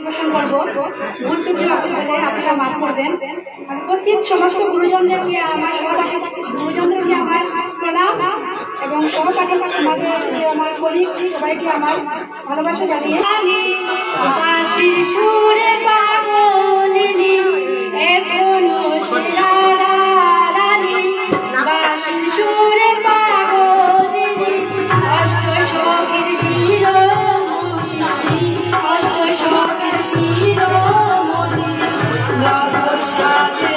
পরিবেশন করবো। ভুল ত্রুটি হলে আপনারা মাফ করবেন। আর উপস্থিত সমস্ত গুরুজনদেরকে আমার সহপাঠী গুরুজনদেরকে আমার প্রণাম এবং সহপাঠী আমাদের যে আমার কলিগ সবাইকে আমার ভালোবাসা জানিয়ে হাসির সুরে পাগলিনী এখনো শিরারানি বাঁশির সুরে পাগলিনী অষ্ট চোখের শিরোমণি অষ্ট চোখের শিরোমণি নব সাজে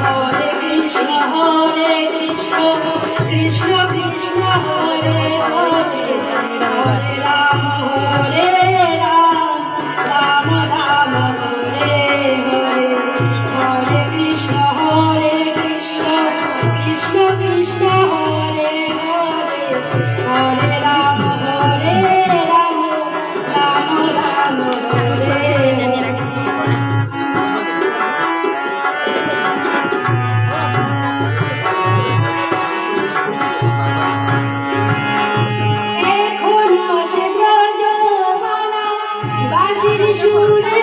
হরে কৃষ্ণ কৃষ্ণ কৃষ্ণ হরে হরে হরে রাম হরে রাম রাম রাম হরে হরে হরে কৃষ্ণ কৃষ্ণ কৃষ্ণ হরে হরে হরে রাম রাম রাম হরে এখনো সে যজমানা বাঁশির সুরে